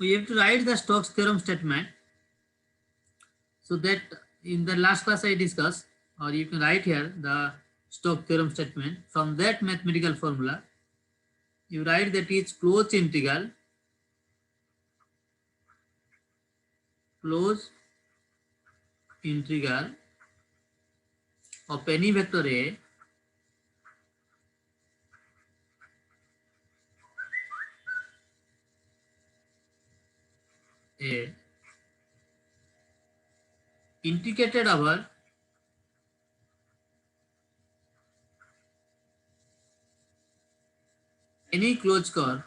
we have to write the Stokes theorem statement. So that in the last class I discussed, or you can write here the Stokes theorem statement. From that mathematical formula, you write that is closed integral of any vector A integrated over any closed curve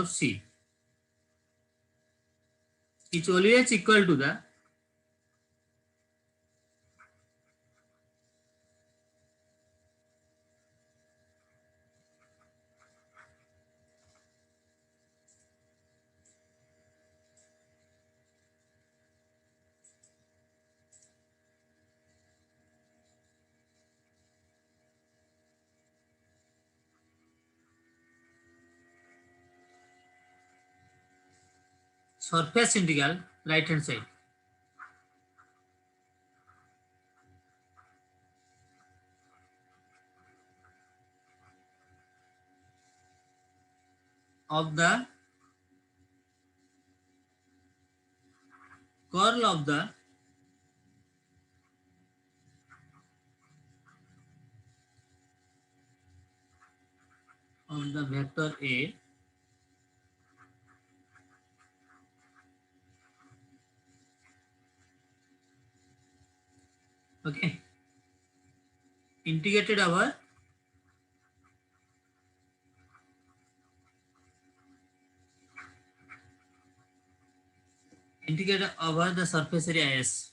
C is always equal to the surface integral right hand side of the curl of the vector A okay integrated over the surface area S.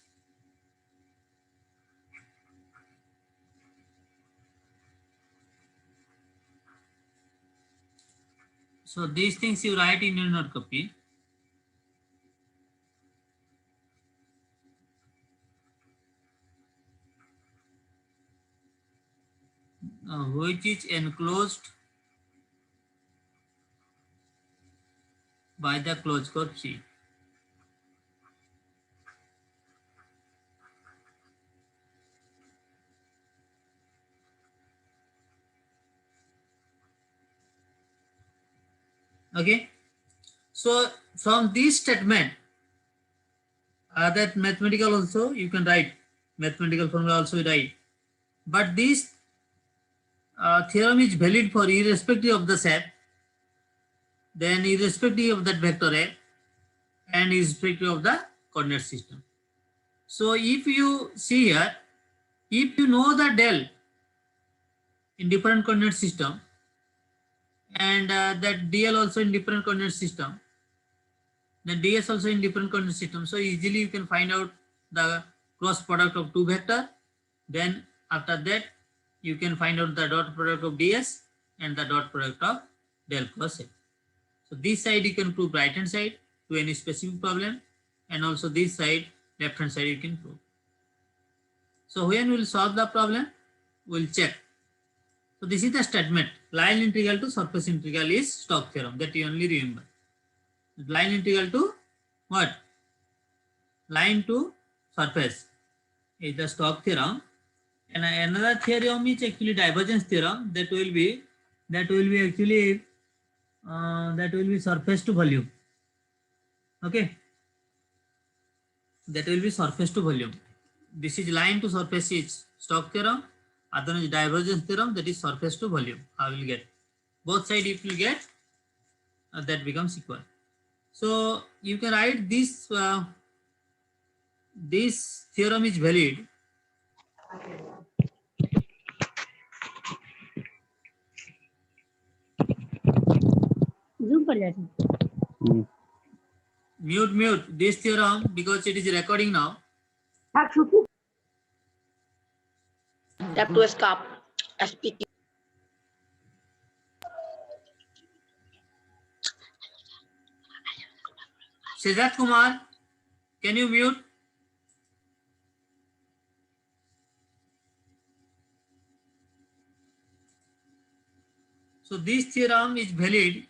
So these things you write in your note copy. Which is enclosed by the closed curve C. Okay. So from this statement, that mathematical also you can write, mathematical formula also write. But this theorem is valid for irrespective of the shape, then irrespective of that vector A, and irrespective of the coordinate system. So if you see here, if you know the del in different coordinate system, and that dl also in different coordinate system, then ds also in different coordinate system, so easily you can find out the cross product of two vector. Then after that you can find out the dot product of ds and the dot product of del cross A. So this side you can prove right hand side to any specific problem, and also this side left hand side you can prove. So when we will solve the problem, we will check. So this is the statement. Line integral to surface integral is Stokes theorem, that you only remember. Line integral to what? Line to surface is the Stokes theorem. And another theorem is actually divergence theorem, that will be actually that will be surface to volume. Okay, that will be surface to volume. This is line to surface is Stokes theorem. Other is divergence theorem, that is surface to volume. I will get both sides. If you get that becomes equal. So you can write this. This theorem is valid. Zoom पर जाए. Mute this theorem because it is recording now. Tap to escape. SPQ. Siddharth Kumar, can you mute? So this theorem is valid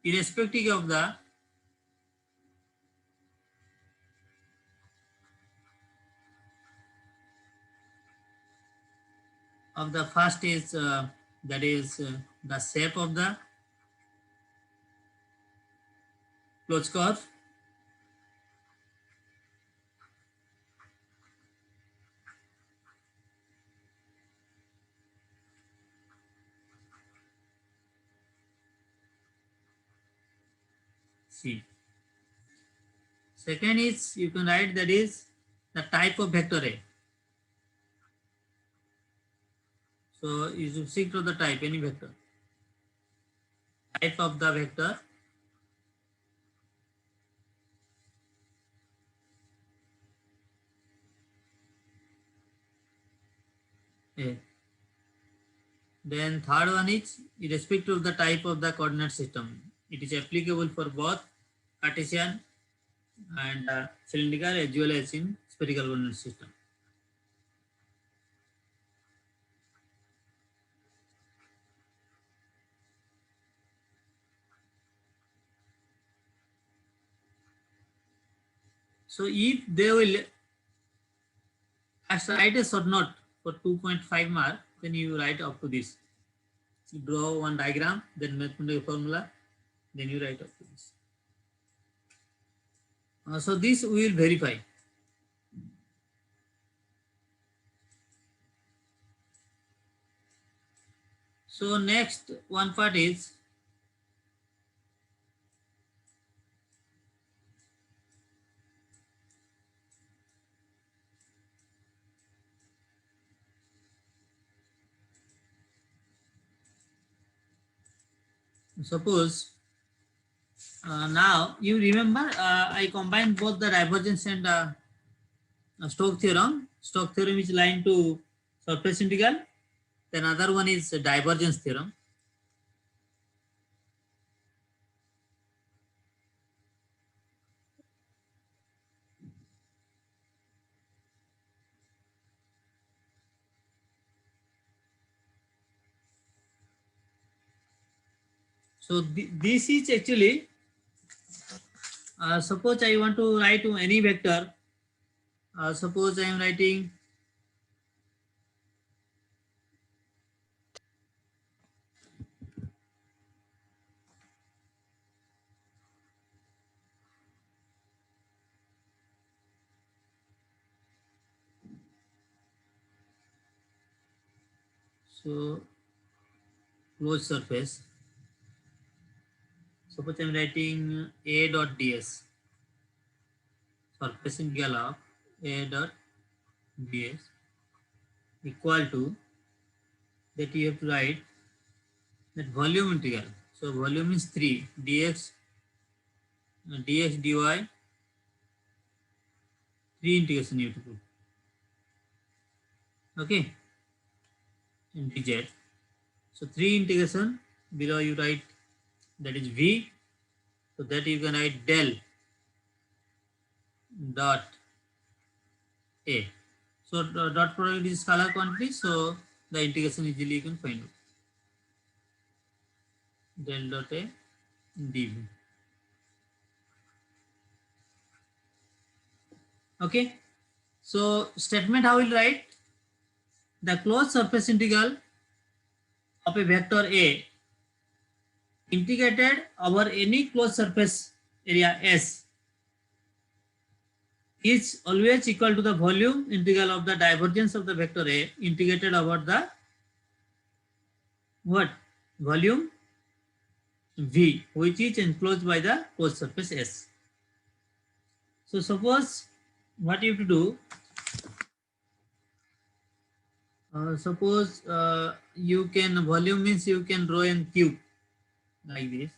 irrespective of the first is that is the shape of the closed curve. C. Second is you can write that is the type of vector A. So you should stick to the type, any vector. Type of the vector A. Then third one is irrespective of the type of the coordinate system. It is applicable for both Cartesian and cylindrical as well as in spherical coordinate system. So if they will write a short note for 2.5 mark, then you write up to this. You draw one diagram, then mathematical formula, then you write up to this. So this we will verify. So next one part is suppose now you remember I combined both the divergence and Stokes theorem. Stokes theorem is line to surface integral. Then other one is divergence theorem. So this is actually suppose I want to write to any vector. Suppose I am writing so closed surface. Suppose I am writing A dot ds, surface integral of A dot ds equal to, that you have to write that volume integral. So volume is 3 dx dy, 3 integration you have to do. Okay, in dz. So 3 integration, below you write that is v. So that you can write del dot a. So dot product is scalar quantity, so the integration easily you can find out. Del dot a dv. Okay. So statement how will write the closed surface integral of a vector A integrated over any closed surface area S is always equal to the volume integral of the divergence of the vector A integrated over the what? Volume V, which is enclosed by the closed surface S. So suppose what you have to do, suppose you can, volume means you can draw in cube like this.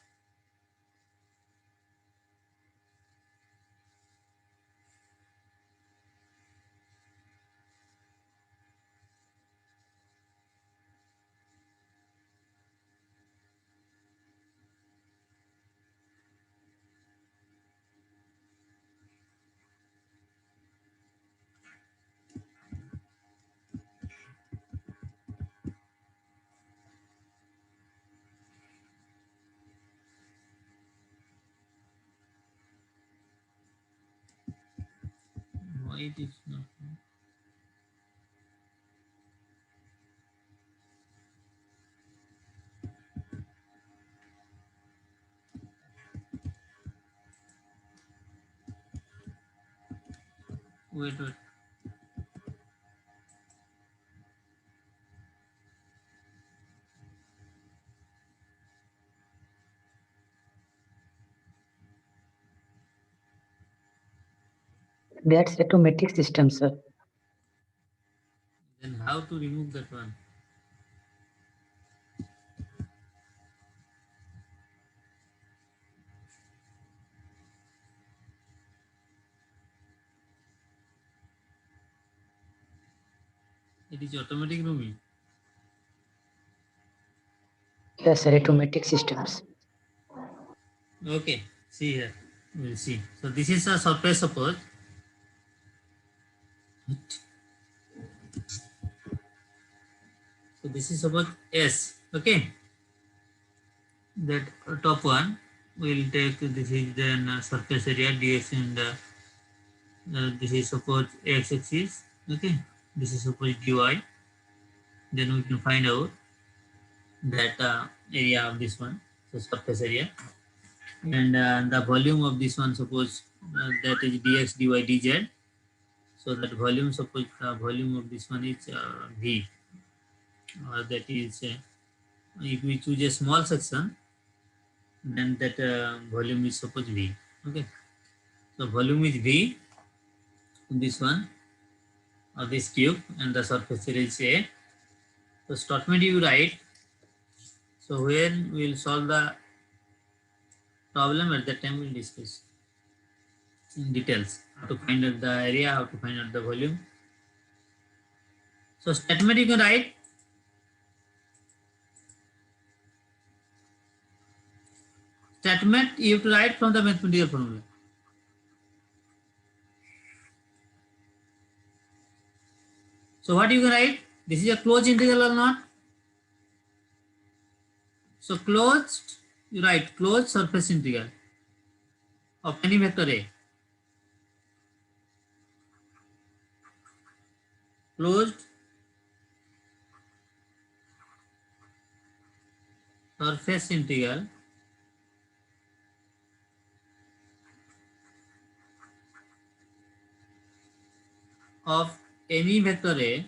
Why it is not? Wait. That's automatic system, sir. Then how to remove that one? It is automatic removing. Yes, sir, automatic systems. Okay, see here. We'll see. So this is a surface suppose. So this is suppose S. Okay. That top one will take, this is then surface area dx, and this is suppose x axis. Okay. This is suppose dy. Then we can find out that area of this one, so surface area, and the volume of this one, suppose that is dx dy dz. So that volume, suppose volume of this one is v, that is if we choose a small section, then that volume is suppose v. Okay, so volume is v, this one of this cube, and the surface area is a. So statement you write. So when we will solve the problem, at that time we'll discuss in details how to find out the area, how to find out the volume. So statement you can write. Statement you have to write from the mathematical formula. So what you can write? This is a closed integral or not? So closed, you write closed surface integral of any vector A. Closed surface integral of any vector A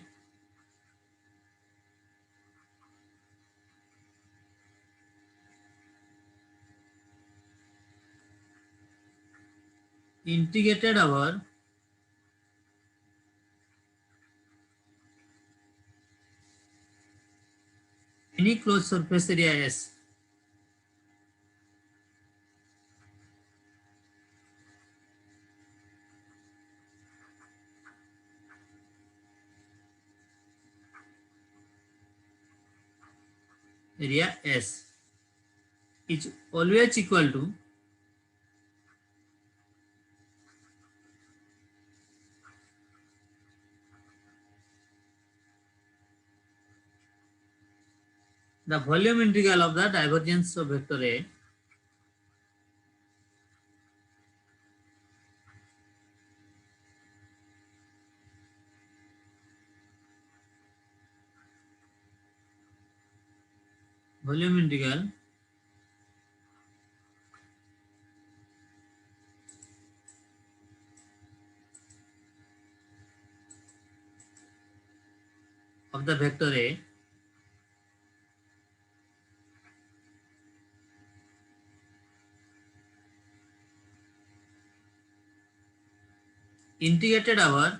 integrated over any closed surface area S. Area S is always equal to the volume integral of the divergence of vector A volume integral of the vector A integrated over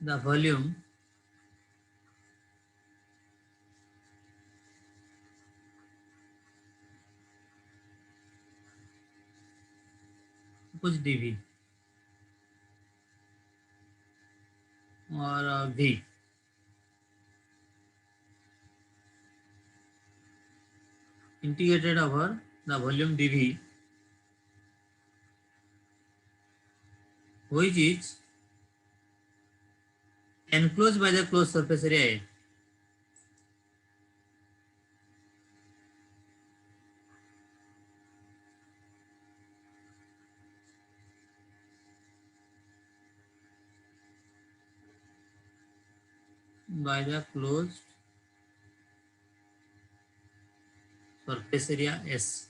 the volume suppose dV or V integrated over the volume dV, which is enclosed by the closed surface area A. by the closed surface area S.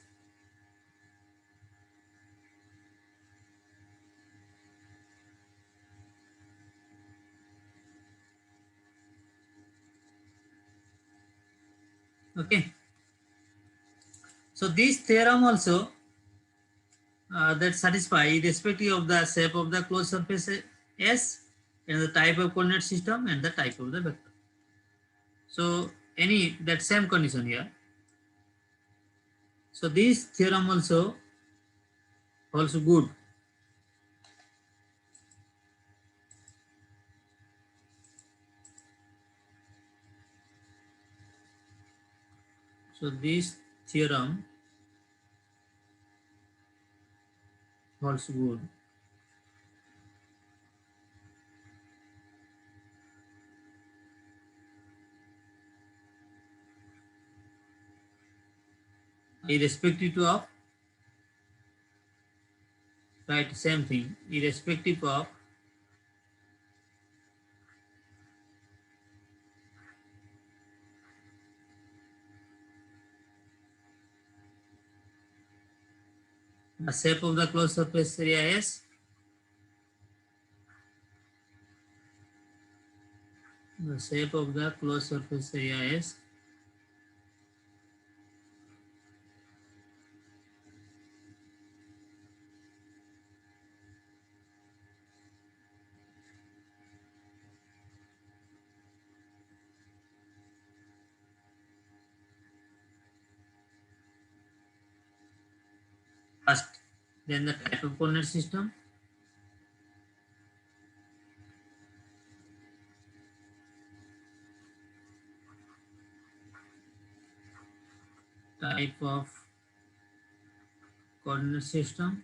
Okay. So this theorem also that satisfy irrespective of the shape of the closed surface S and the type of coordinate system and the type of the vector. So any that same condition here. So this theorem also holds good. So this theorem holds good. Irrespective of, right, same thing, irrespective of the shape of the closed surface area S, the shape of the closed surface area S, first, then the type of coordinate system, type of coordinate system,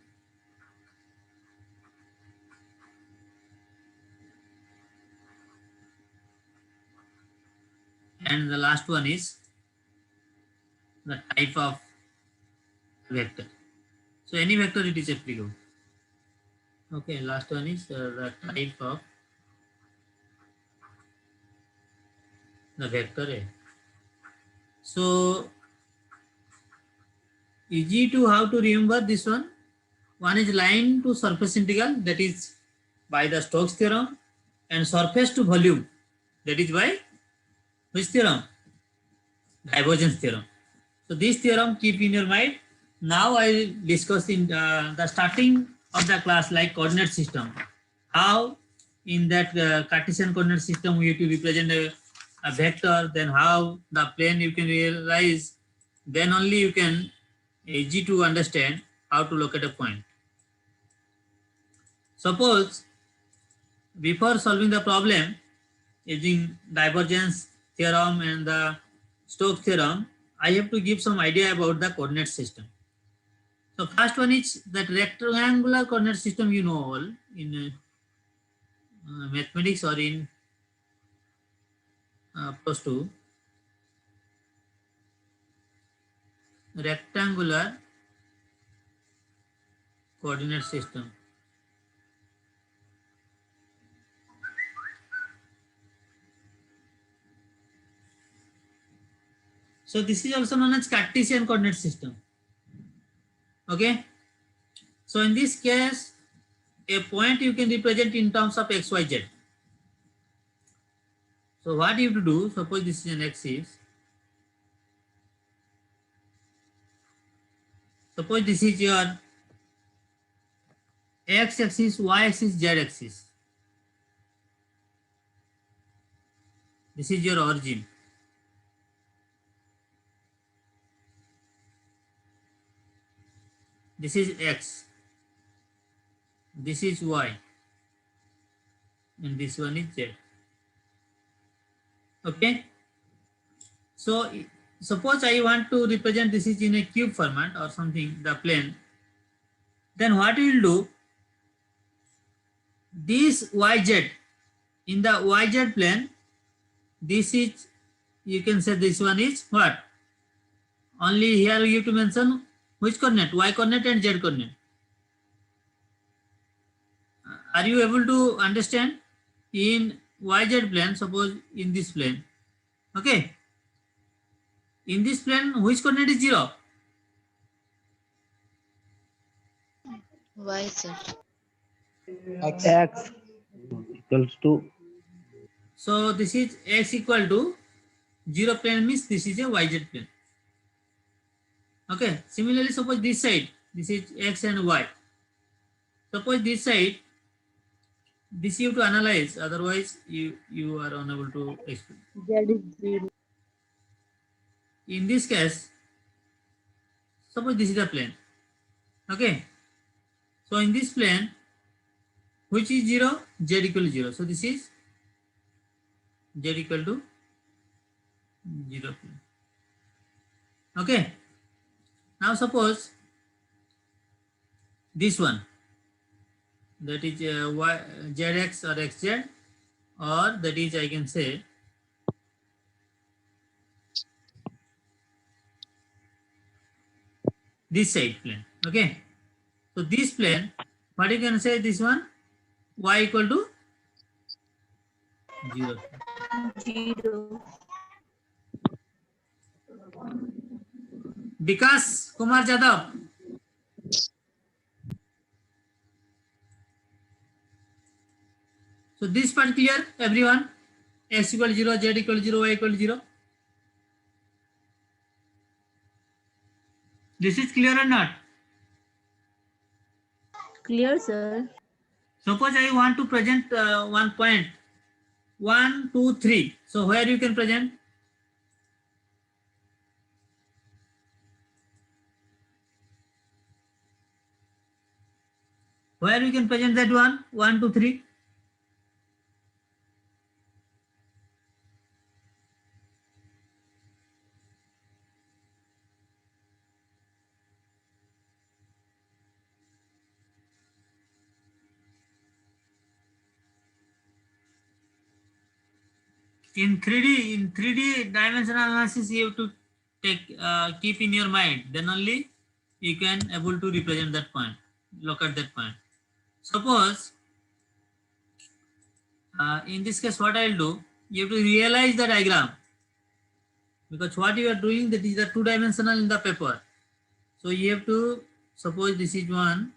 and the last one is the type of vector. So any vector it is applicable. Okay, last one is the type of the vector A. So easy to how to remember this one. One is line to surface integral, that is by the Stokes theorem, and surface to volume, that is by which theorem? Divergence theorem. So this theorem keep in your mind. Now I discuss in the starting of the class like coordinate system. How in that Cartesian coordinate system we have to represent a vector, then how the plane you can realize, then only you can easy to understand how to locate a point. Suppose before solving the problem using divergence theorem and the Stokes theorem, I have to give some idea about the coordinate system. So first one is that rectangular coordinate system, you know all in mathematics or in plus 2. Rectangular coordinate system. So this is also known as Cartesian coordinate system. Okay. So in this case, a point you can represent in terms of x, y, z. So what you have to do, suppose this is an axis. Suppose this is your x axis, y axis, z axis. This is your origin. This is x. This is y. And this one is z. Okay. So suppose I want to represent this is in a cube format or something, the plane. Then what we will do, this yz, in the yz plane, this is, you can say this one is what? Only here you have to mention which coordinate, y coordinate and z coordinate. Are you able to understand? In YZ plane, suppose in this plane. Okay. In this plane, which coordinate is 0? Why, sir? X equals to So this is x equal to 0 plane means this is a YZ plane. Okay. Similarly, suppose this side, this is x and y. Suppose this side, this you have to analyze, otherwise you are unable to explain. Z is 0. In this case, suppose this is the plane. Okay. So in this plane, which is 0? Z equal to 0. So this is Z equal to 0 plane. Okay. Now suppose this one, that is zx or xz, or that is I can say this side plane. Okay. So this plane, what you can say this one, y equal to 0. 0. Vikas Kumar Jadhav. So this part clear, everyone? X equal to 0, Z equal to 0, Y equal to 0. This is clear or not? Clear, sir. Suppose I want to present one point. 1, 2, 3. So where you can present? Where you can present that one? 1, 2, 3. In 3D dimensional analysis, you have to keep in your mind. Then only you can able to represent that point. Look at that point. Suppose in this case, what I'll do, you have to realize the diagram, because what you are doing, that is the 2-dimensional in the paper. So you have to suppose this is one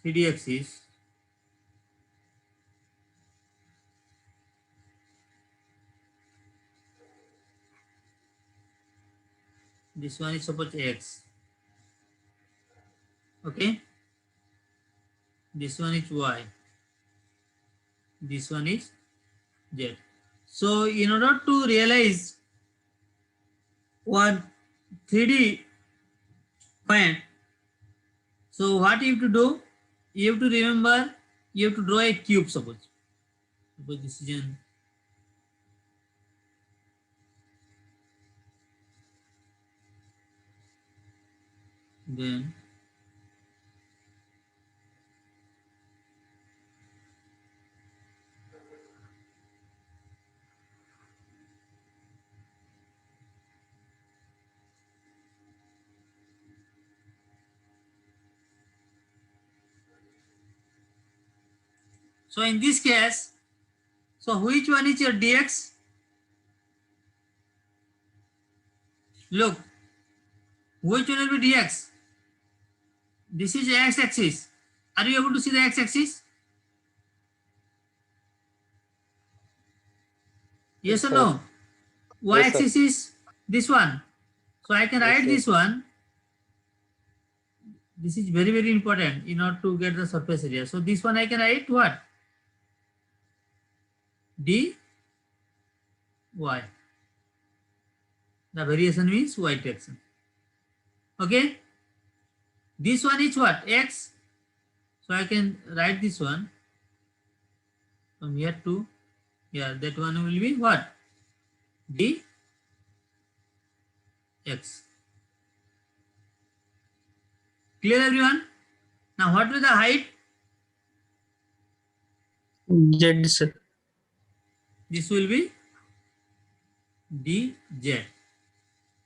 3D axis. This one is suppose x. Okay. This one is y. This one is z. So in order to realize one 3D point, so what you have to do, you have to remember, you have to draw a cube. Suppose this is an then so in this case, so which one is your dx? Look, which one will be dx? This is x-axis. Are you able to see the x-axis? Yes or no? Y-axis is this one. So I can write this one. This is very, very important in order to get the surface area. So this one I can write what? dy. The variation means y direction. Okay. This one is what? X. So I can write this one from here to here. That one will be what? D x. Clear, everyone? Now what will the height? Z, sir. This will be dz.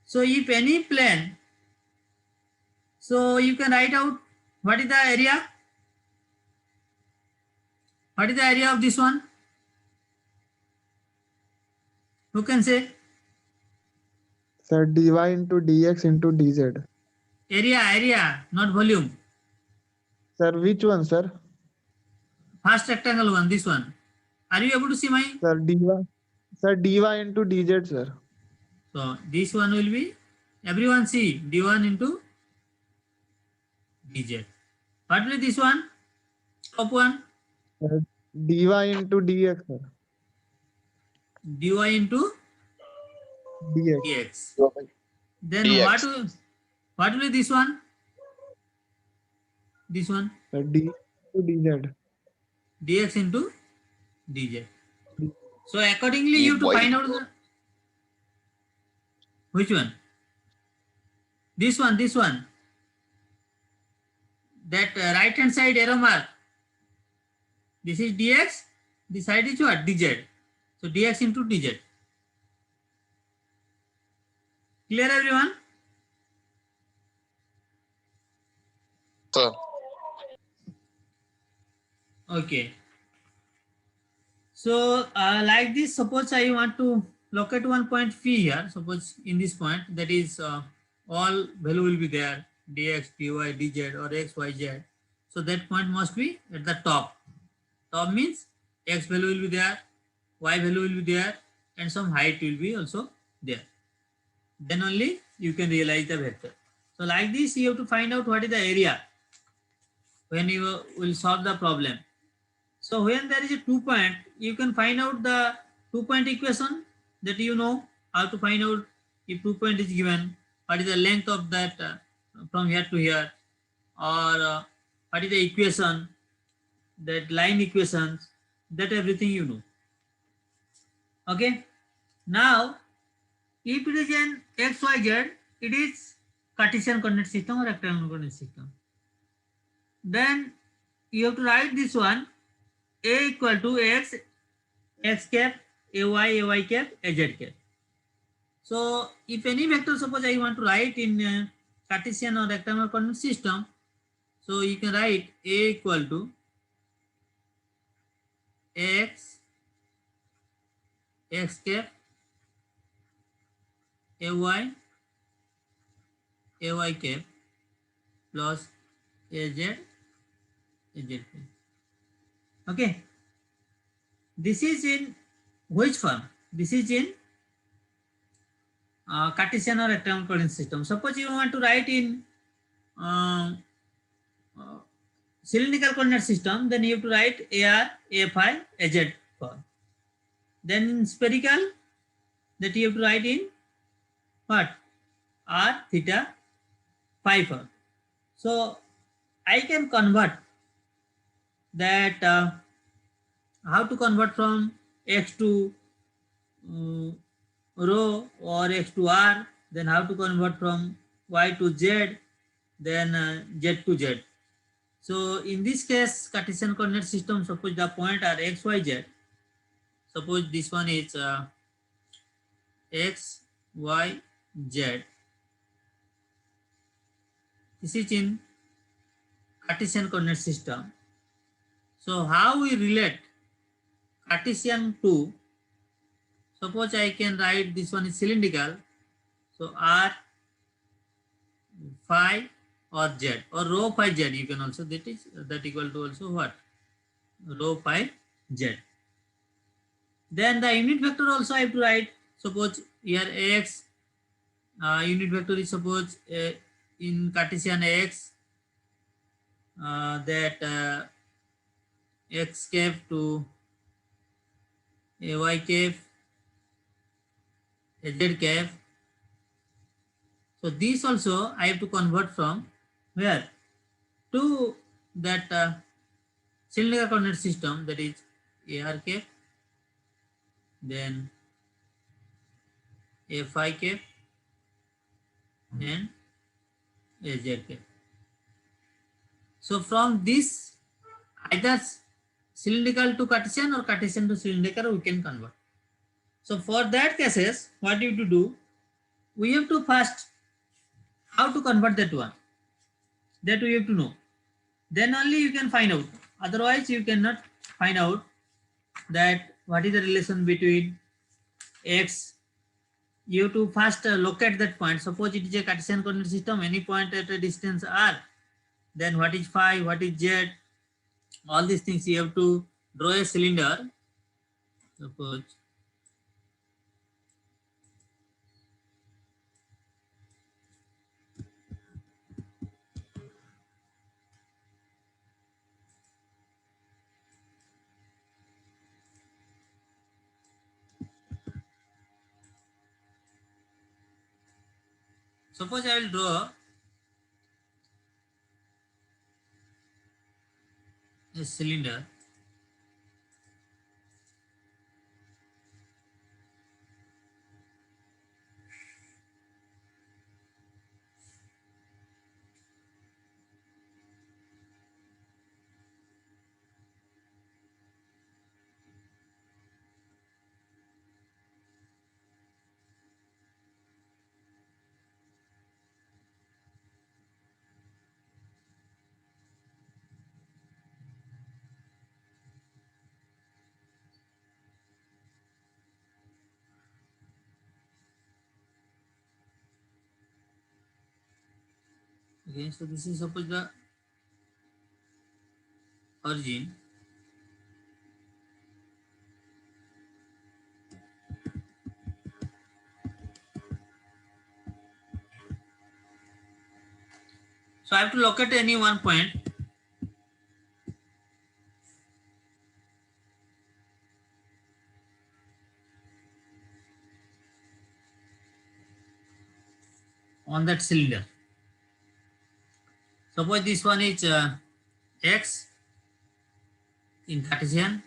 So if any plane, so you can write out what is the area? What is the area of this one? Who can say? Sir, dy into dx into dz. Area, not volume. Sir, which one, sir? First rectangle one, this one. Are you able to see my? Sir, dy. Sir, dy into dz, sir. So this one will be, everyone see, d1 into dz. What will be this one? Top one, Sir, dy into dx, sir. dy into dx. dx. Then dx. what will be this one? This one, Sir, d into dz. dx into dz. So accordingly, you have to Why? find out the, which one? This one. That right hand side arrow mark. This is dx. This side is what? dz. So dx into dz. Clear, everyone? Sir. Okay. So like this, suppose I want to locate one point P here. Suppose in this point, that is all value will be there, dx, dy, dz or x, y, z. So that point must be at the top. Top means x value will be there, y value will be there, and some height will be also there. Then only you can realize the vector. So like this, you have to find out what is the area when you will solve the problem. So when there is a 2 point, you can find out the 2 point equation, that you know how to find out if 2 point is given, what is the length of that from here to here, or what is the equation, that line equations, that everything you know. Okay. Now, if it is an XYZ, it is Cartesian coordinate system or rectangular coordinate system. Then you have to write this one, A equal to x, x cap, ay cap, az cap. So if any vector, suppose I want to write in Cartesian or rectangular coordinate system, so you can write A equal to x, x cap, ay cap plus az cap. Okay. This is in which form? This is in Cartesian or rectangular coordinate system. Suppose you want to write in cylindrical coordinate system, then you have to write AR, AFI, AZ form. Then in spherical, that you have to write in what? R, theta, phi form. So I can convert that, how to convert from x to rho or x to r, then how to convert from y to z, then z to z. So in this case, Cartesian coordinate system, suppose the point are x, y, z. Suppose this one is x, y, z. This is in Cartesian coordinate system. So how we relate Cartesian to, suppose I can write this one is cylindrical, so r, phi or z, or rho phi z, you can also, that equal to also what? Rho phi z. Then the unit vector also I have to write. Suppose here x, unit vector is suppose in Cartesian x, that x cap to ay cap, az cap. So this also I have to convert from where? To that cylindrical coordinate system, that is ar cap, then fi cap and az cap. So from this, either cylindrical to Cartesian or Cartesian to cylindrical, we can convert. So for that cases, what you have to do, we have to first how to convert that one, that we have to know. Then only you can find out. Otherwise, you cannot find out that what is the relation between x. You have to first locate that point. Suppose it is a Cartesian coordinate system, any point at a distance r, then what is phi, what is z, all these things you have to draw a cylinder. Suppose I will draw a cylinder. Okay, so this is suppose the origin. So I have to locate any one point. On that cylinder. Suppose this one is x in Cartesian.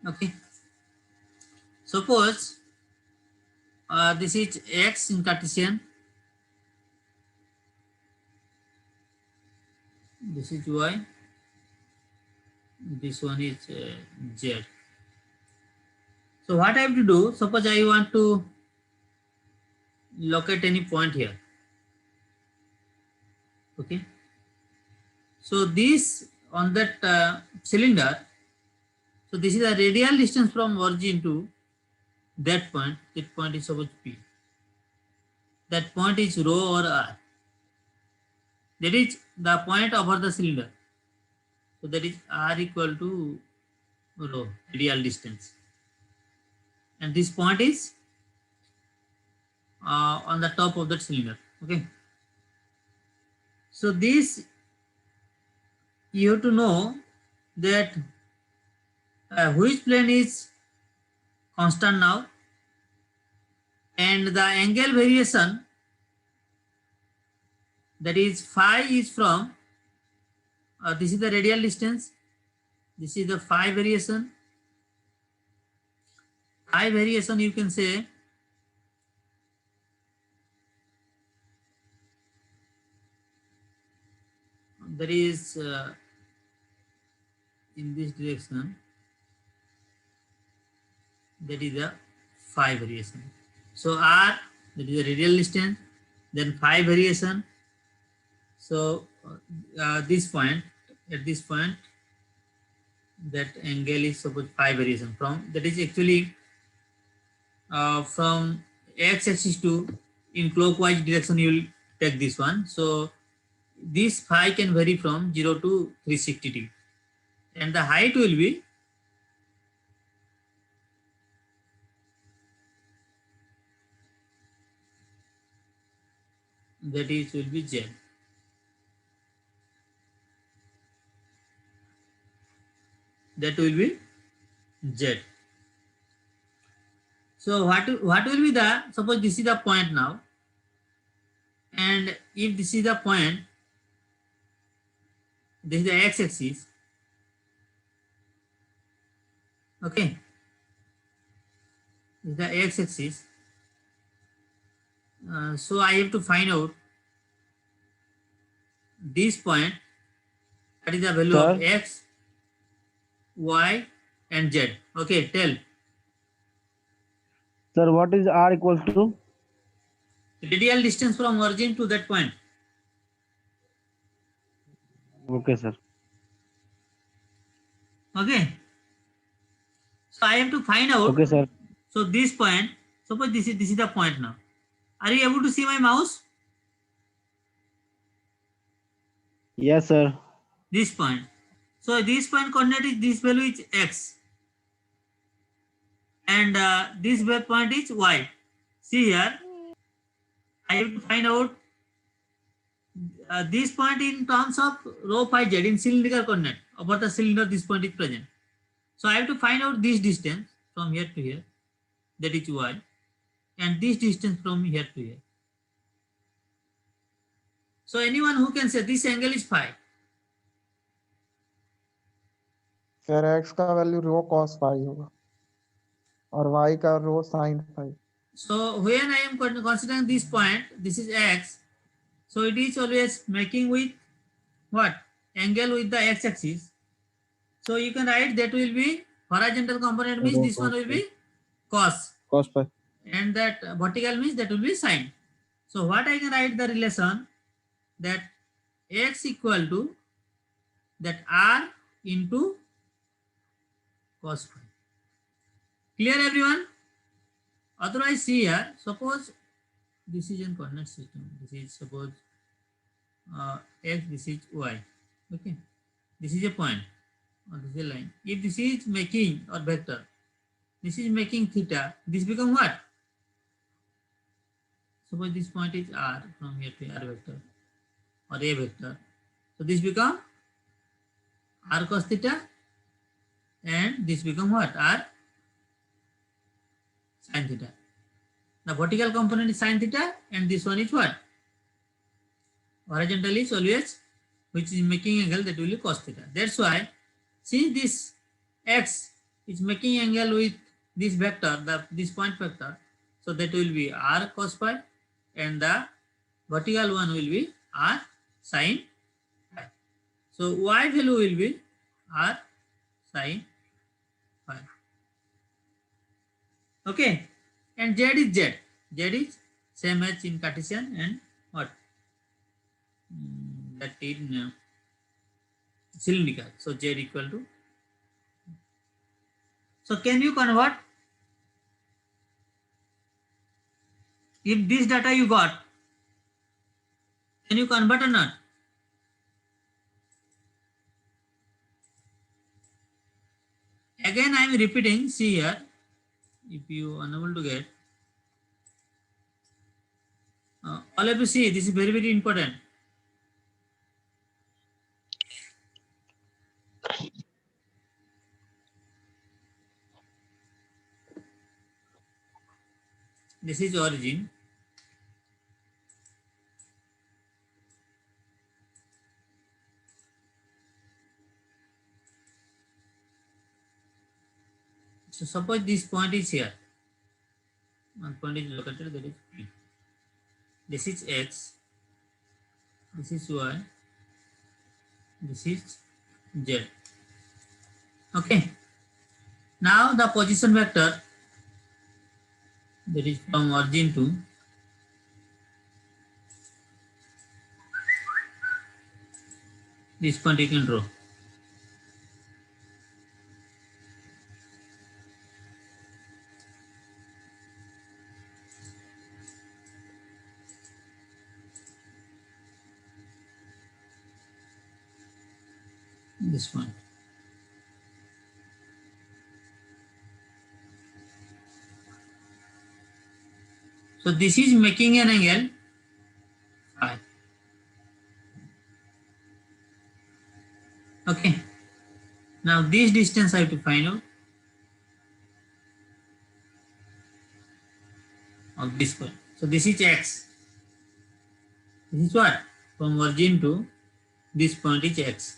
Okay. Suppose this is x in Cartesian. This is y. This one is z. So what I have to do? Suppose I want to locate any point here. Okay. So this on that cylinder. So this is a radial distance from origin to that point. That point is supposed P. That point is rho or r. That is the point over the cylinder. So that is r equal to rho, radial distance. And this point is on the top of that cylinder. Okay. So this you have to know that which plane is constant now, and the angle variation, that is phi, is from this is the radial distance, this is the phi variation. Phi variation you can say that is in this direction, that is the phi variation. So r, that is the radial distance, then phi variation. So this point, at this point, that angle is supposed phi variation from, that is actually from x-axis to in clockwise direction you will take this one. So this phi can vary from 0 to 360 degree. and the height will be that is will be Z. That will be Z. So what will be the, suppose this is the point now, and if this is the point, this is the x-axis, okay, this is the x-axis. So I have to find out this point, that is the value of Sir? x, y, and z. Okay, tell. Sir, what is R equals to? Radial distance from origin to that point. Okay, sir. Okay. So I have to find out. Okay, sir. So this point, suppose this is the point now. Are you able to see my mouse? Yes, sir. This point. So this point coordinate is, this value is x, and this point is y. See here, I have to find out this point in terms of rho phi z in cylindrical coordinate. Over the cylinder, this point is present. So I have to find out this distance from here to here, that is y, and this distance from here to here. So anyone who can say this angle is phi. Sir x का value रो cos phi होगा और y का रो sin phi. So when I am considering this point, this is x. So it is always making with what? Angle with the x-axis. So you can write that will be horizontal component means this one will be cos, Phi. and that vertical means that will be sin. So what I can write the relation that x equal to that r into cos phi. Clear everyone? Otherwise see here, suppose this is in coordinate system. This is suppose x, this is y. Okay, this is a point or this is a line. If this is making or vector, this is making theta, this become what? Suppose this point is r, from here to r vector or a vector. So this become r cos theta, and this become what? R sin theta. The vertical component is sin theta, and this one is what? Horizontal is always, which is making angle, that will be cos theta. That's why, since this x is making angle with this vector, this point vector, so that will be r cos phi, and the vertical one will be r sin phi. So y value will be r sin phi. Okay, and z is z. Z is same as in Cartesian, and what? That in cylindrical. So z equal to. So can you convert? If this data you got, can you convert or not? Again I am repeating, see here, if you are unable to get, all of you see, this is very, very important. This is origin. So suppose this point is here. One point is located, that is P. This is x. This is y. This is z. Okay. Now the position vector, that is from origin to this point you can draw. This one. So this is making an angle phi. Okay. Now this distance I have to find out of this point. So this is x. This is what? From origin to this point is x.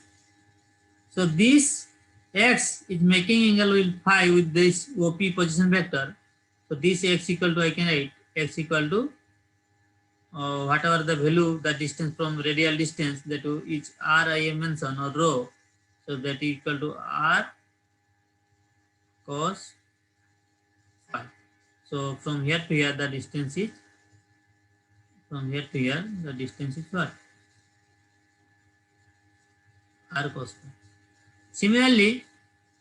So this x is making angle with phi with this OP position vector. So this x equal to, I can write x equal to whatever the value, the distance from radial distance, that is r I am mentioned, or rho. So that is equal to r cos phi. So from here to here the distance is, from here to here the distance is what? R cos phi. Similarly,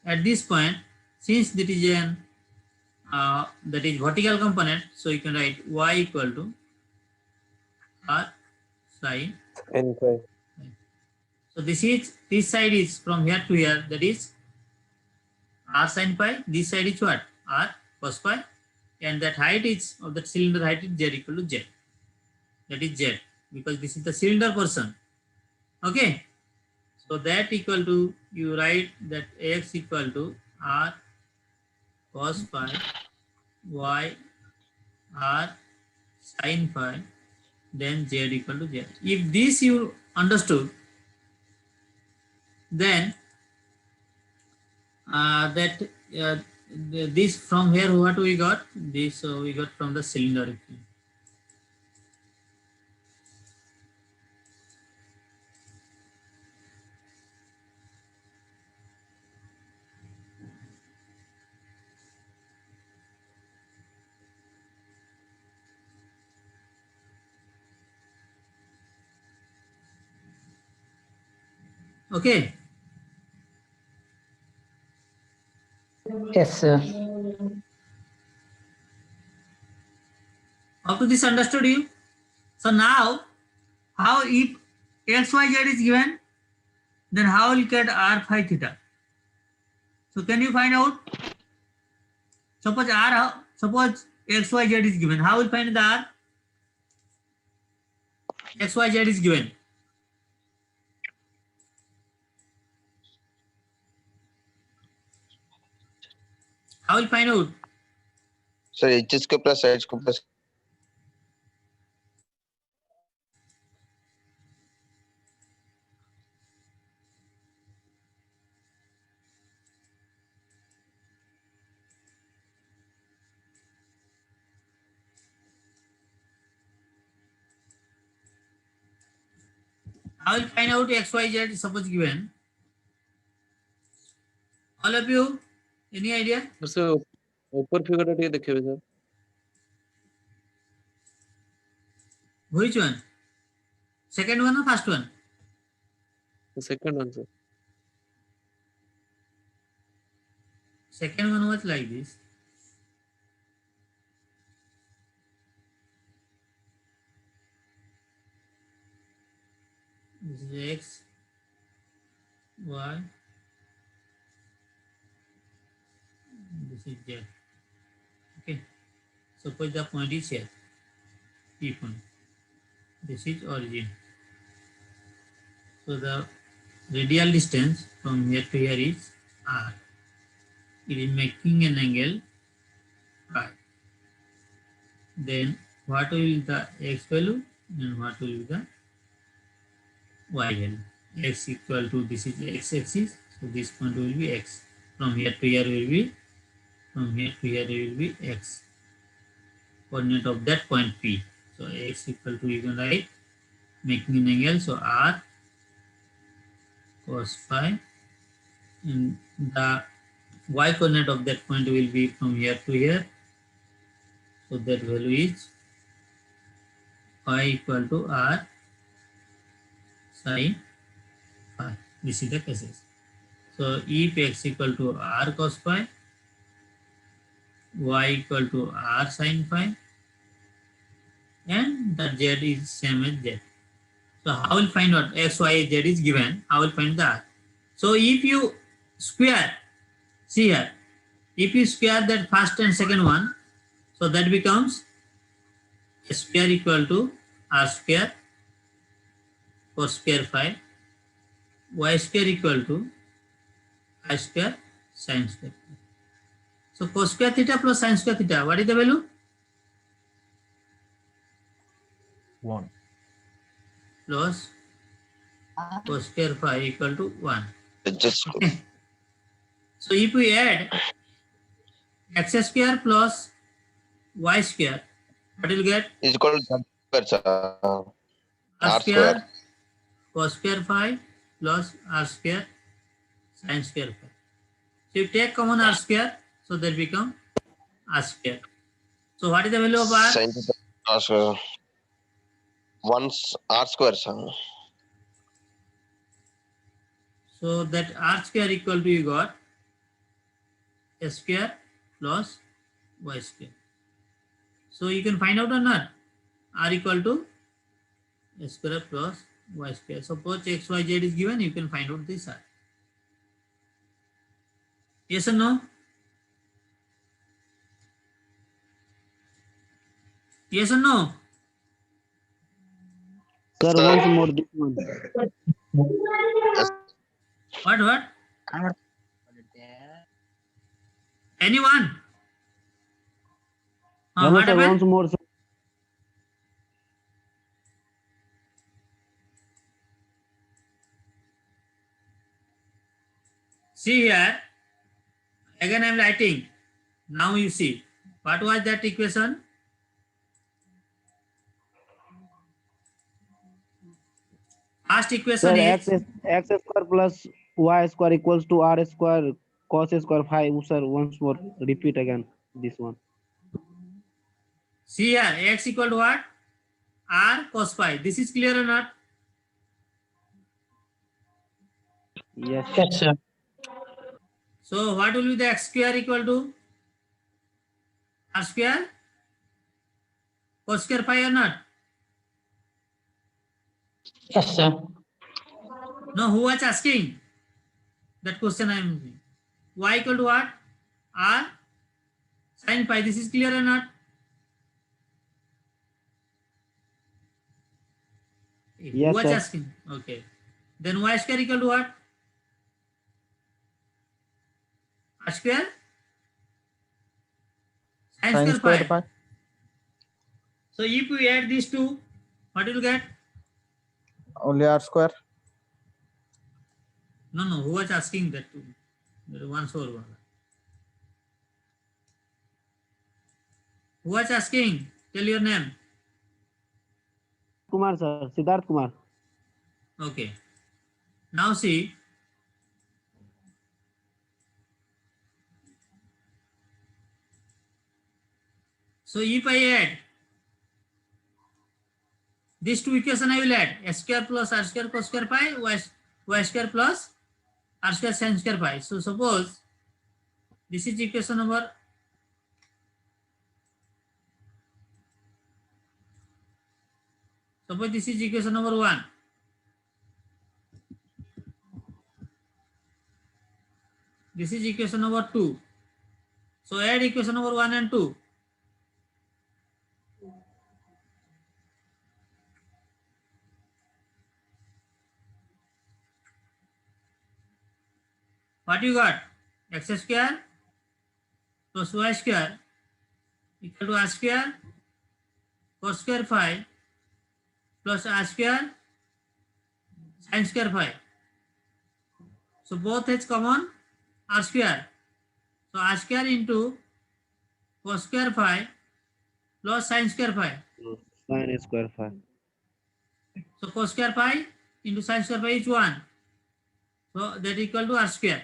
at this point, since that is an that is vertical component, so you can write y equal to r sin. N phi. So this side is from here to here, that is r sin phi. This side is what? R cos phi, and that height is of that cylinder height is z equal to z. That is z, because this is the cylinder portion. Okay. So that equal to, you write that x equal to r cos phi y r sin phi, then z equal to z. If this you understood, then this from here what we got? This we got from the cylinder. Okay. Yes, sir. Up to this understood you? So now, how if xyz is given, then how will get r phi theta? So can you find out? Suppose xyz is given, how will find the r? xyz is given. How will find out? Sir HS को plus H को plus I will find out xyz suppose given. All of you, any idea? Sir ऊपर figure ଟିକେ ଦେଖିବେ sir. Which one? Second one or first one? The second one sir. Second one was like this. This is x, y, this is z. Okay. Suppose the point is here, P point. This is origin. So the radial distance from here to here is r. It is making an angle phi. Then what will be the x value and what will be the y value? X equal to, this is x axis, so this point will be x. From here to here will be, from here to here will be x. Coordinate of that point P. So x equal to, you can write, making an angle, so r cos phi, and the y coordinate of that point will be from here to here. So that value is phi equal to r sin phi. This is the cases. So if x equal to r cos phi, y equal to r sin phi, and the z is same as z. So how will find out x, y, z is given? How will find the r? So if you square, see here, if you square that first and second one, so that becomes square equal to r square cos square phi, y square equal to I square sin square. So cos square theta plus sin square theta, what is the value? 1. Plus cos square phi equal to 1. Just Okay. So if we add x square plus y square, what will get? is equal to square, sir. R R square square. cos square phi plus r square sin square phi. So you take common r square, so that become r square. So what is the value of r? Sin theta R square. Once R square, sir. So that r square equal to you got s square plus y square. So you can find out or not? R equal to s square plus y square. Suppose x, y, z is given, you can find out this r. Yes or no? Yes or no? Sir, Sir. once more this one. What? Anyone? Hello, What sir, happened? once more, sir. See here. Again I am writing. Now you see. What was that equation? First equation Sir, is x square plus y square equals to r square cos square phi. Sir, once more repeat again this one. see here x equal to what? R cos phi. This is clear or not? Yes. Yes, sir. So what will be the x square equal to? R square cos square phi or not? Yes, sir. No, who was asking? That question I am asking. Y equal to what? R sin phi. This is clear or not? Who Yes, was sir. asking? Okay. Then y square equal to what? R square sin Sin square squared phi. pi. So if we add these two, what will you get? Only R square. No, who was asking that too? There is one soul. Who was asking? Tell your name. Kumar, sir. Siddharth Kumar. Okay. Now see. So if I add these two equations, I will add s square plus r square cos square pi, y square plus r square sin square pi. So suppose this is equation number this is equation number 1. This is equation number 2. So add equation number 1 and 2. What you got? X square plus y square equal to r square cos square phi plus r square sin square phi. So both has common r square. So r square into cos square phi plus sin square phi. Sin square phi. So cos square phi into sin square phi is 1. So that equal to r square.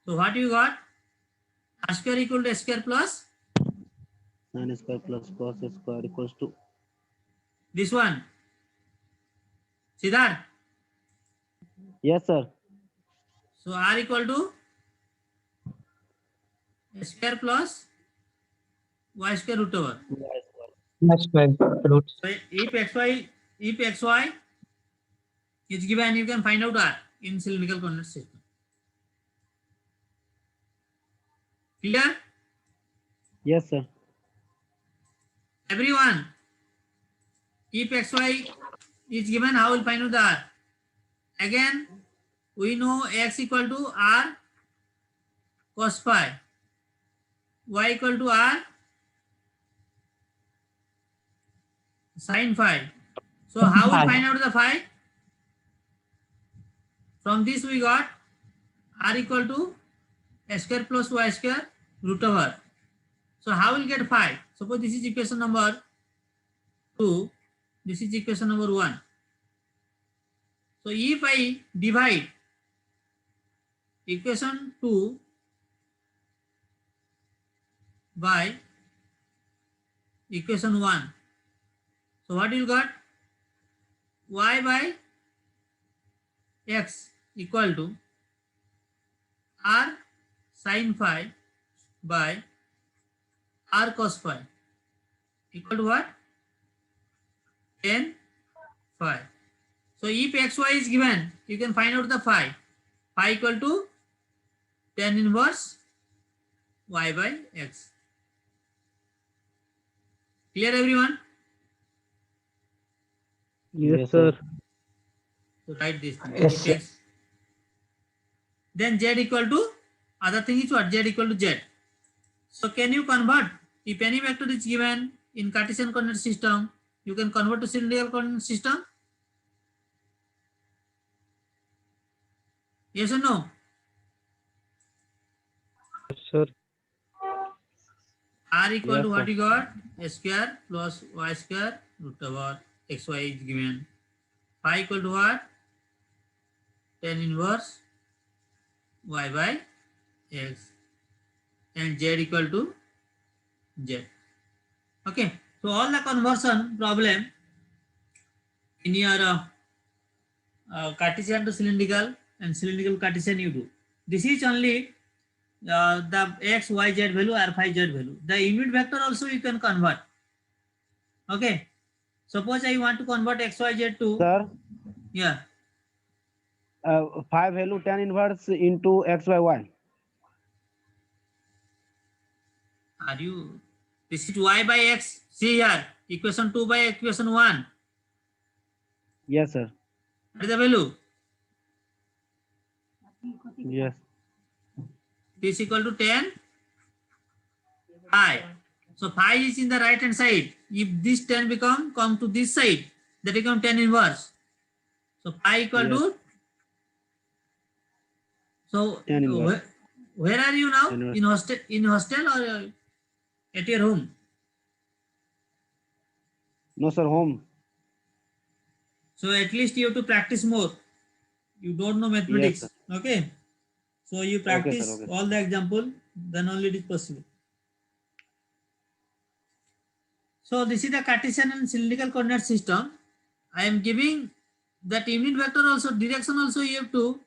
So what you got? R square equal to s square plus Sin square plus cos square equals to. this one. Siddharth. Yes, sir. So r equal to s square plus y square root over. That's right. Root. So if xy is given, you can find out r in cylindrical coordinate system. Clear? Yes, sir. Everyone, if xy is given, how will find out the r? Again, we know x equal to r cos phi, y equal to r sin phi. So how will find out the phi? From this we got r equal to x square plus y square root over. So how will get phi? Suppose this is equation number 2, this is equation number 1. So if I divide equation 2 by equation 1, so what you got? Y by x equal to r sin phi by r cos phi equal to what? Tan phi. So if xy is given, you can find out the phi. Phi equal to tan inverse y by x. Clear everyone? Yes, sir. So write this thing. Yes, If sir. x- Then z equal to, other thing is what? Z equal to z. So can you convert? If any vector is given in Cartesian coordinate system, you can convert to cylindrical coordinate system? Yes or no? Yes, sir. R equal Yes, to what sir. you got? S square plus y square root over xy is given. Phi equal to what? Tan inverse y by x. And z equal to z. Okay. So all the conversion problem in your Cartesian to cylindrical and cylindrical Cartesian you do. This is only the x, y, z value or phi z value. The unit vector also you can convert. Okay. Suppose I want to convert x, y, z to, Sir, yeah. phi value tan inverse into x by y. Are you, this is y by x. See here, equation 2 by equation 1. Yes, sir. What is the value? Yes. This equal to 10 phi. So phi is in the right hand side. If this 10 come to this side, that become 10 inverse. So phi equal Yes. to, so 10 inverse. where are you now? 10 inverse. In hostel or at your home? No, sir. Home. So at least you have to practice more. You don't know mathematics. Yes, Okay. So you practice okay. all the example, then only it is possible. So this is the Cartesian and cylindrical coordinate system. I am giving that unit vector also, direction also you have to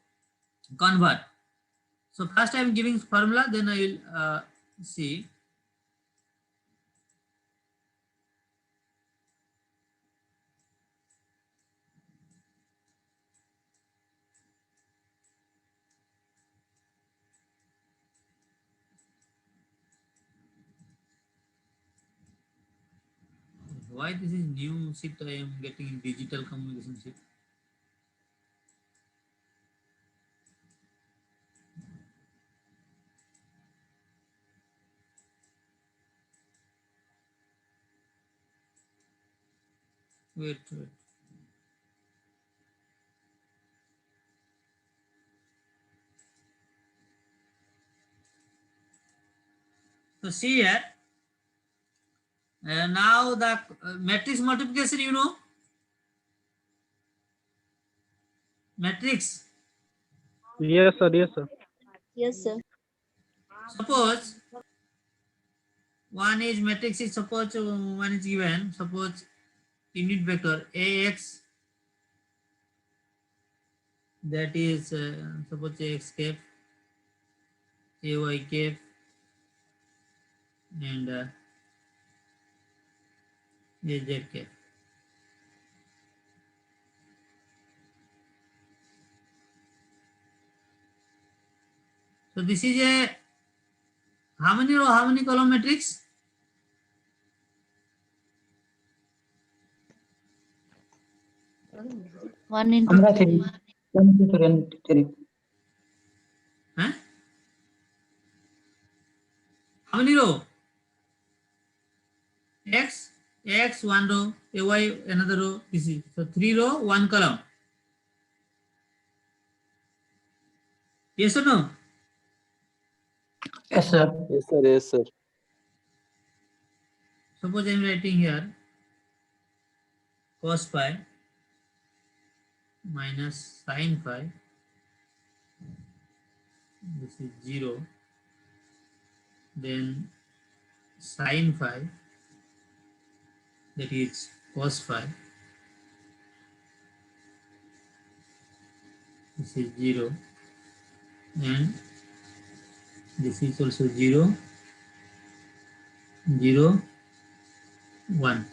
convert. So first I am giving formula, then I will see. Why this is new sheet I am getting in digital communication sheet? Wait. So see here. Now the matrix multiplication, you know. Matrix. Yes, sir. Yes, sir. Yes, sir. Suppose one is matrix is, suppose one is given, suppose unit vector ax, that is suppose ax cap, ay cap, and az cap. So this is a how many row, how many column matrix? 1 into আমরা 3. 3 1 2 3 Huh? How many row? X one row, y another row. This is so 3 row, 1 column. Yes or no? yes sir. Yes, sir. Yes, sir. Suppose I am writing here cos phi minus sin phi. This is 0. Then sin phi, that is cos phi. This is 0. And this is also 0, 0, 1.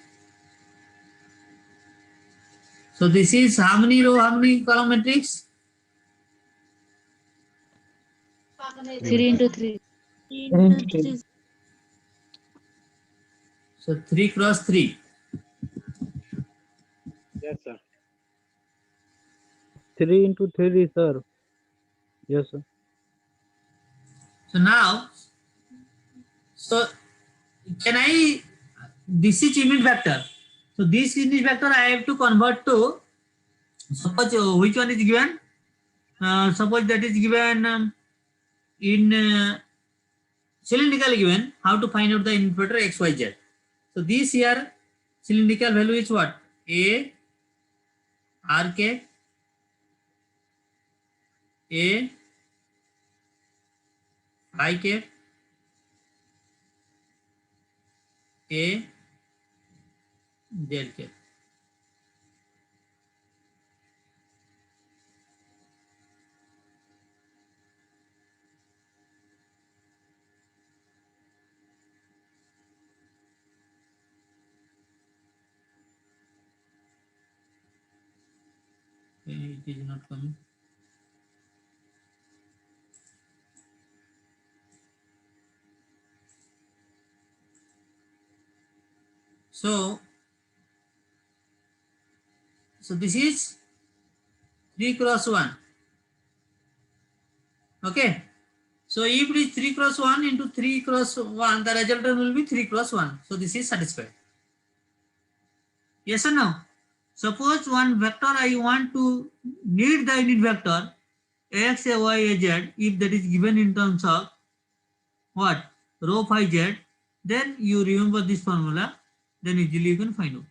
So this is how many row, how many column matrix? 3 into 3. 3 into 3. So 3 cross 3. Yes, sir. 3 into 3, sir. Yes, sir. So now, so can I, this is unit vector. So this unit vector I have to convert to, suppose which one is given? Suppose that is given in cylindrical given, how to find out the unit vector x, y, z. So this here cylindrical value is what? A, r cap, A, phi cap, A, z cap. Okay, it is not coming. So this is 3 cross 1. Okay. So if it is 3 cross 1 into 3 cross 1, the resultant will be 3 cross 1. So this is satisfied. Yes or no? Suppose one vector I want to need the unit vector x, y, z, if that is given in terms of what? Rho phi z, then you remember this formula, then easily you can find out.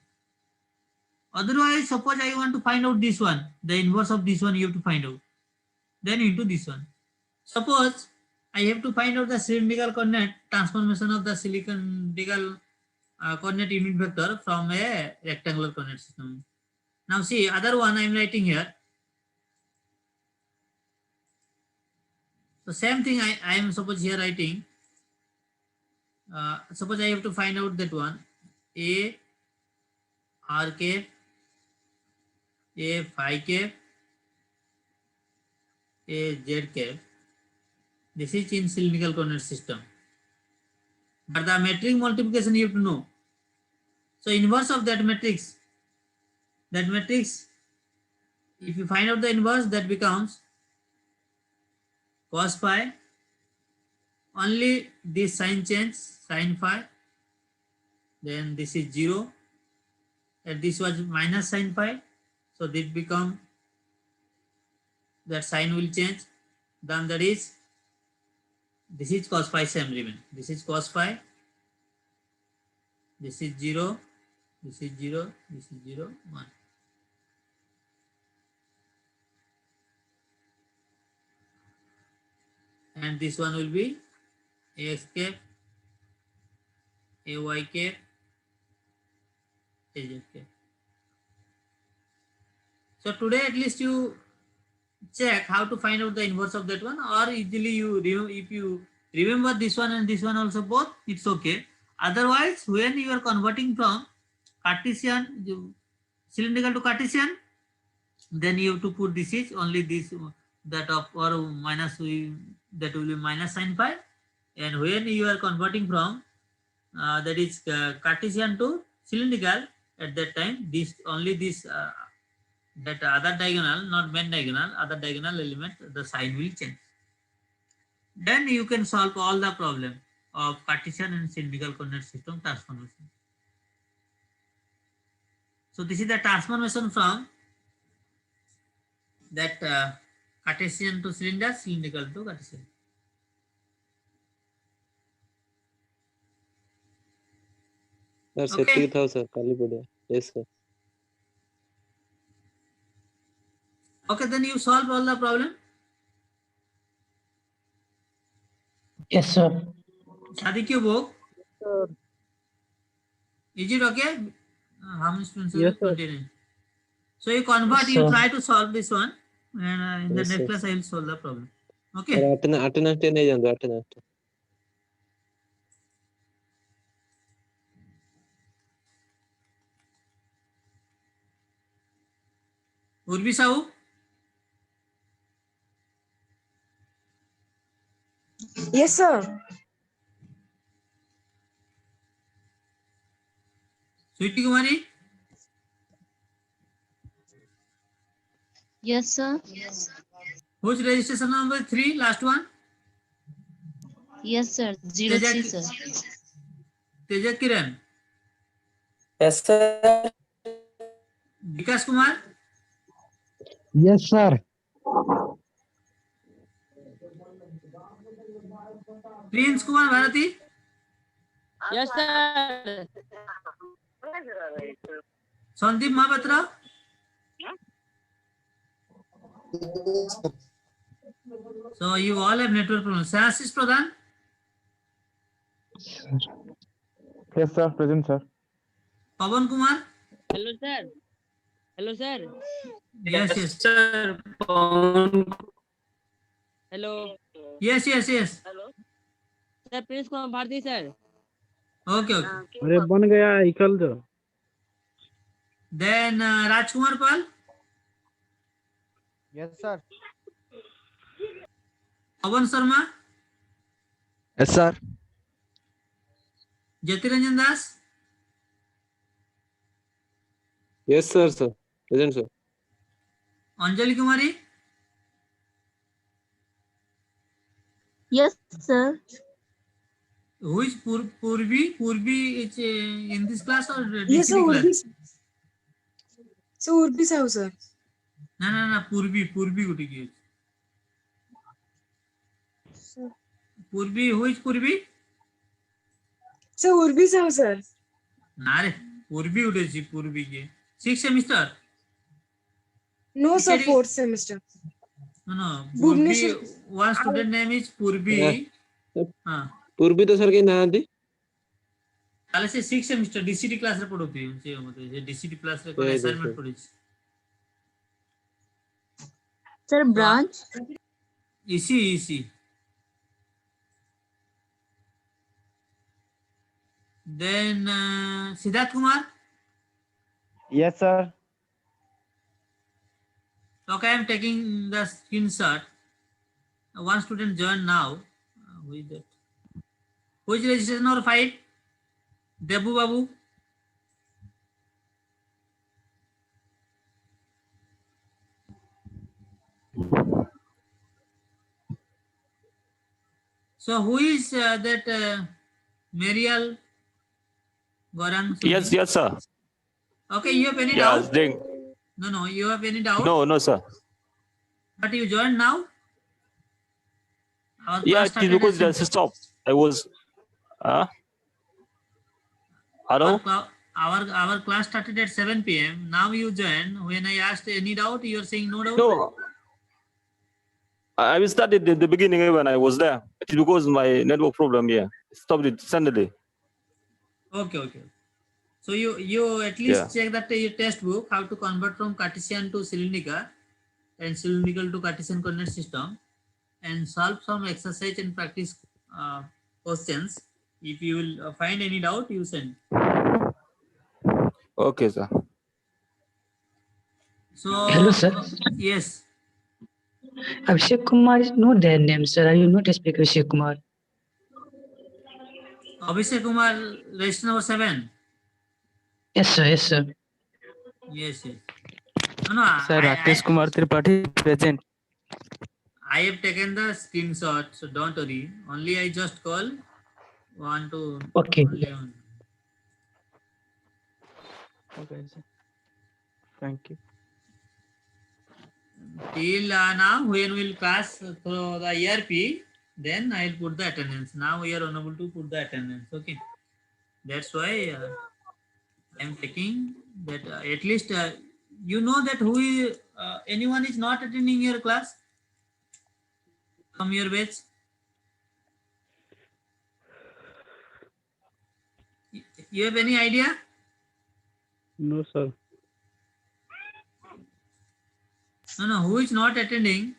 Otherwise, suppose I want to find out this one, the inverse of this one you have to find out. Then into this one. Suppose I have to find out the cylindrical coordinate transformation of the cylindrical coordinate unit vector from a rectangular coordinate system. Now see, other one I am writing here. So same thing I am suppose here writing. Suppose I have to find out that one. A r cap, A phi cap, A z cap. This is in cylindrical coordinate system. But the metric multiplication you have to know. So inverse of that matrix, if you find out the inverse, that becomes cos phi. Only this sign change, sin phi. Then this is 0. And this was minus sin phi. So this become, that sign will change. Then that is, this is cos phi same remain. This is cos phi. This is 0. This is 0. This is 0, 1. And this one will be ax cap, ay cap, az cap. So today at least you check how to find out the inverse of that one, or easily you if you remember this one and this one also both, it's okay. Otherwise, when you are converting from Cartesian cylindrical to Cartesian, then you have to put this is only this, that of or minus, that will be minus sin phi. And when you are converting from that is Cartesian to cylindrical, at that time this only this that other diagonal, not main diagonal, other diagonal element, the sign will change. Then you can solve all the problem of Cartesian and cylindrical coordinate system transformation. So this is the transformation from that Cartesian to cylinder, cylindrical to Cartesian. Sir Okay. Setting था sir खाली पड़ा yes sir Okay, then you solve all the problem. Yes, sir. Sadiq, you book. Is it okay? How many students? Yes, sir. 29. So you convert, Yes, you sir. try to solve this one, and in the Yes, next sir. class I will solve the problem. Sir Okay. Attendance टे नहीं जानते attendance Urvi Sahu. Yes, sir. Sweetie Kumari. Yes, sir. Whose registration number 3? Last one. Yes, sir. 03, sir. Teja Kiran. Yes, sir. Vikas Kumar. Yes, sir. Prince Kumar Bharati. Yes, sir. Sandeep Mahapatra. So you all have network problem. Sashish Pradhan. Yes, sir. Present, sir. Pavan Kumar. Hello, sir. Hello, sir. Yes, yes. Sir. Hello. Yes, yes, yes. Sir, Prince Kumar Bharti, sir. Okay, okay. अरे बन गया equal जो Then Rajkumar Pal. Yes, sir. Pavan Sharma. Yes, sir. Jyotiranjan Das. Yes sir sir present sir Anjali Kumari. Yes, sir. Who is Purvi? Purvi is in this class or Yes, sir. DCT class? Urbi. So Urbi Sahu, sir. No. Purvi gote ki. Purvi, who is Purvi? So Urbi Sahu, sir. Na re, Purvi gote chi Purvi ke. 6th semester. No, sir. Teacheri- 4th semester. No. Bhubaneswar. Purvi. One student name is Purvi. हाँ. पूर्वी तो sir के ना थी ताले से 6th semester DCT class रे पढ़ोती है जे मतलब जे DCT class रे कोई Yeah, assignment yes, पढ़ी Sir, branch. इसी then Siddharth Kumar. Yes, sir. Okay, I am taking the screenshot. One student joined now. Who is that? Who is registration number 5? Debu Babu. So who is that Marial Gorang? Yes, sir. Okay, you have any Yeah, I doubt? was doing. No, you have any doubt? No, sir. But you joined now? Our Yeah, class it is started because at there's a stop. I was. Hello? our class started at 7 p.m. Now you join. When I asked any doubt, you are saying no doubt. No. I started at the beginning when I was there. It is because my network problem here. Stopped it suddenly. Okay. So you at least Yeah. check that your textbook how to convert from Cartesian to cylindrical and cylindrical to Cartesian coordinate system and solve some exercise and practice questions. If you will find any doubt, you send. Okay, sir. So Hello, sir. yes. Abhishek Kumar is not their name, sir. I will not speak Abhishek Kumar. Abhishek Kumar, register number 7. Yes, sir. Yes. No, Sir, Rakesh Kumar Tripathi present. I have taken the screenshot, so don't worry. Only I just call one to Okay. only one. Okay, sir. Thank you. Till now, when we'll pass through the ERP, then I'll put the attendance. Now we are unable to put the attendance. Okay, that's why I'm taking that. At least you know that anyone is not attending your class from your batch. You have any idea? No, sir. No, who is not attending?